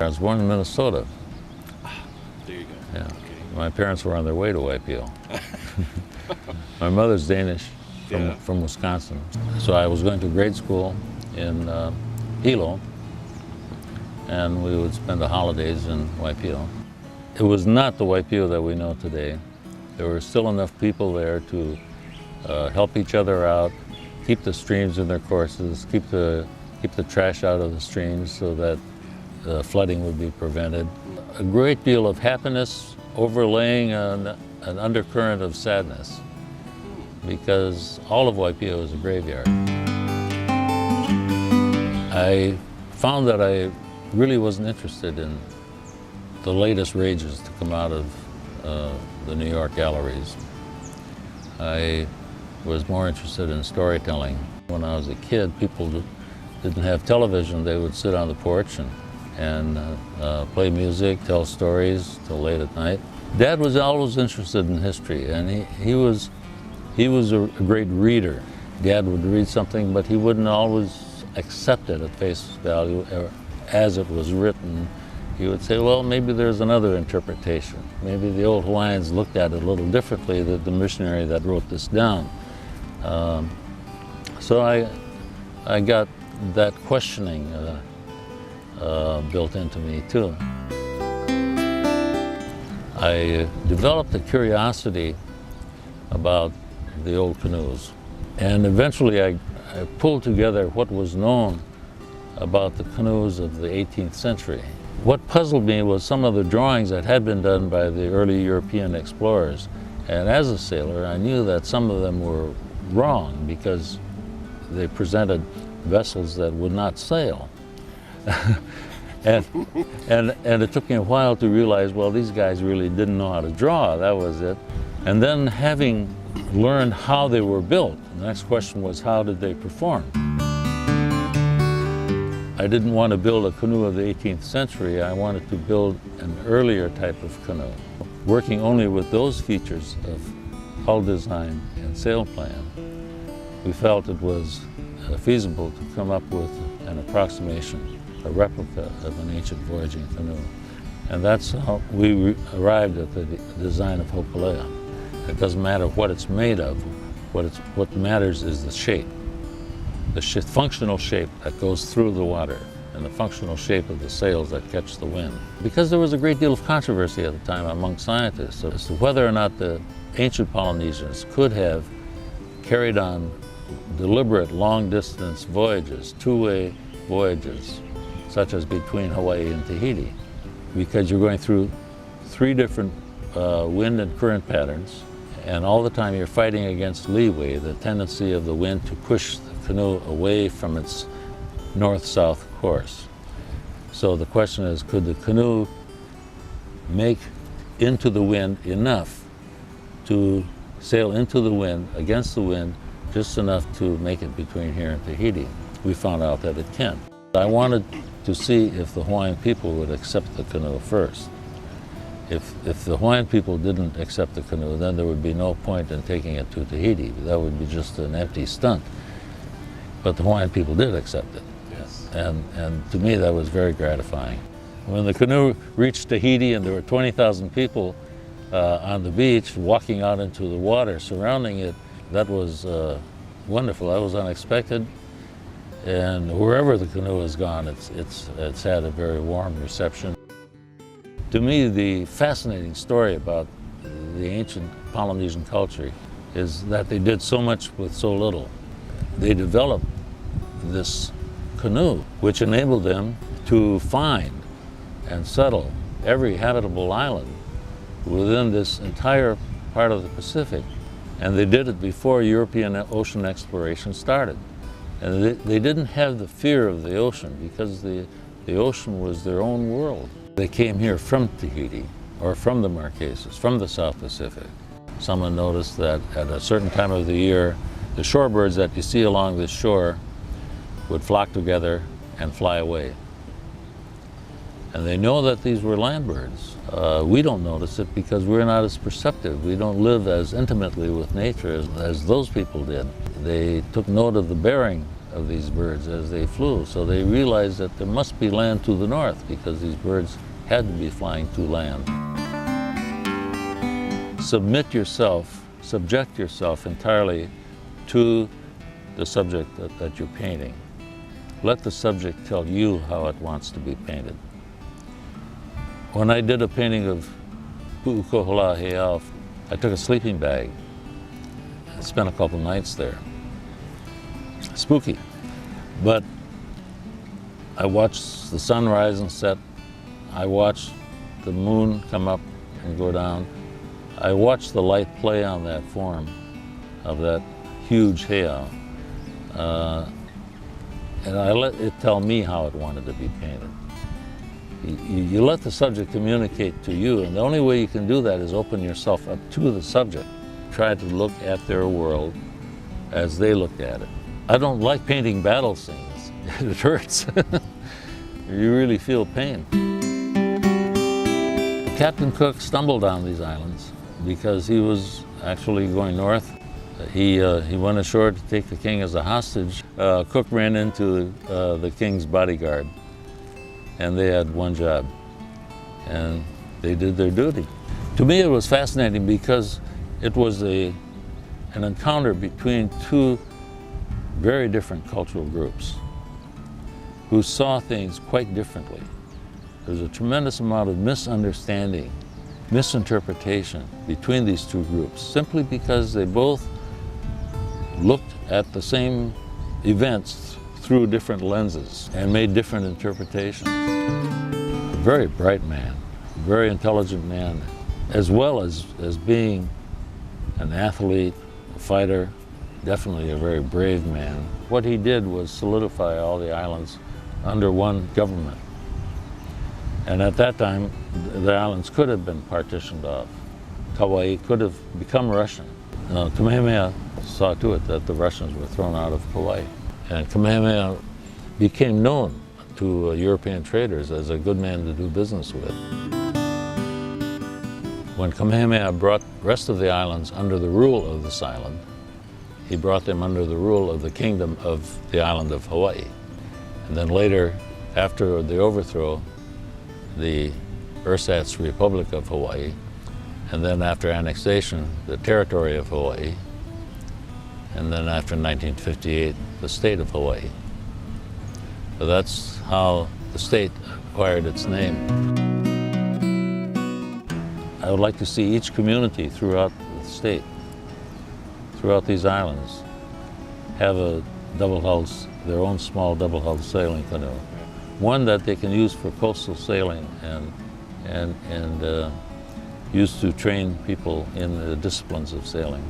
I was born in Minnesota. There you go. Yeah. Okay. My parents were on their way to Waipio. My mother's Danish from Wisconsin. So I was going to grade school in Hilo, and we would spend the holidays in Waipio. It was not the Waipio that we know today. There were still enough people there to help each other out, keep the streams in their courses, keep the trash out of the streams so that flooding would be prevented. A great deal of happiness overlaying an undercurrent of sadness, because all of Waipio is a graveyard. I found that I really wasn't interested in the latest rages to come out of the New York galleries. I was more interested in storytelling. When I was a kid, people didn't have television. They would sit on the porch and play music, tell stories till late at night. Dad was always interested in history, and he was a great reader. Dad would read something, but he wouldn't always accept it at face value or as it was written. He would say, well, maybe there's another interpretation. Maybe the old Hawaiians looked at it a little differently than the missionary that wrote this down. So I got that questioning built into me too. I developed a curiosity about the old canoes, and eventually I pulled together what was known about the canoes of the 18th century. What puzzled me was some of the drawings that had been done by the early European explorers, and as a sailor I knew that some of them were wrong because they presented vessels that would not sail. and it took me a while to realize, well, these guys really didn't know how to draw, that was it. And then having learned how they were built, the next question was, how did they perform? I didn't want to build a canoe of the 18th century, I wanted to build an earlier type of canoe, working only with those features of hull design and sail plan. We felt it was feasible to come up with an approximation, a replica of an ancient voyaging canoe. And that's how we arrived at the design of Hokulea. It doesn't matter what it's made of, what matters is the shape. The functional shape that goes through the water and the functional shape of the sails that catch the wind. Because there was a great deal of controversy at the time among scientists as to whether or not the ancient Polynesians could have carried on deliberate long-distance voyages, two-way voyages, such as between Hawaii and Tahiti, because you're going through three different wind and current patterns, and all the time you're fighting against leeway, the tendency of the wind to push the canoe away from its north-south course. So the question is, could the canoe make into the wind enough to sail into the wind, against the wind, just enough to make it between here and Tahiti? We found out that it can. I wanted to see if the Hawaiian people would accept the canoe first. If the Hawaiian people didn't accept the canoe, then there would be no point in taking it to Tahiti. That would be just an empty stunt. But the Hawaiian people did accept it. Yes. And to me, that was very gratifying. When the canoe reached Tahiti and there were 20,000 people on the beach walking out into the water surrounding it, that was wonderful. That was unexpected. And wherever the canoe has gone, it's had a very warm reception. To me, the fascinating story about the ancient Polynesian culture is that they did so much with so little. They developed this canoe, which enabled them to find and settle every habitable island within this entire part of the Pacific. And they did it before European ocean exploration started. And they didn't have the fear of the ocean because the ocean was their own world. They came here from Tahiti or from the Marquesas, from the South Pacific. Someone noticed that at a certain time of the year, the shorebirds that you see along this shore would flock together and fly away. And they know that these were land birds. We don't notice it because we're not as perceptive. We don't live as intimately with nature as those people did. They took note of the bearing of these birds as they flew. So they realized that there must be land to the north because these birds had to be flying to land. Subject yourself entirely to the subject that you're painting. Let the subject tell you how it wants to be painted. When I did a painting of Pu'ukohola Heiau, I took a sleeping bag. I spent a couple nights there. Spooky. But I watched the sun rise and set. I watched the moon come up and go down. I watched the light play on that form of that huge heiau. And I let it tell me how it wanted to be painted. You let the subject communicate to you, and the only way you can do that is open yourself up to the subject. Try to look at their world as they looked at it. I don't like painting battle scenes. It hurts. You really feel pain. Captain Cook stumbled on these islands because he was actually going north. He went ashore to take the king as a hostage. Cook ran into the king's bodyguard, and they had one job, and they did their duty. To me, it was fascinating because it was an encounter between two very different cultural groups who saw things quite differently. There's a tremendous amount of misunderstanding, misinterpretation between these two groups, simply because they both looked at the same events through different lenses and made different interpretations. A very bright man, a very intelligent man, as well as being an athlete, a fighter, definitely a very brave man. What he did was solidify all the islands under one government. And at that time, the islands could have been partitioned off. Hawaii could have become Russian. Kamehameha saw to it that the Russians were thrown out of Hawaii. And Kamehameha became known to European traders as a good man to do business with. When Kamehameha brought the rest of the islands under the rule of this island, he brought them under the rule of the kingdom of the island of Hawaii. And then later, after the overthrow, the ersatz Republic of Hawaii, and then after annexation, the territory of Hawaii, and then after 1958, the state of Hawaii. So that's how the state acquired its name. I would like to see each community throughout the state, throughout these islands, have a double-hulled, their own small double-hulled sailing canoe. One that they can use for coastal sailing and use to train people in the disciplines of sailing.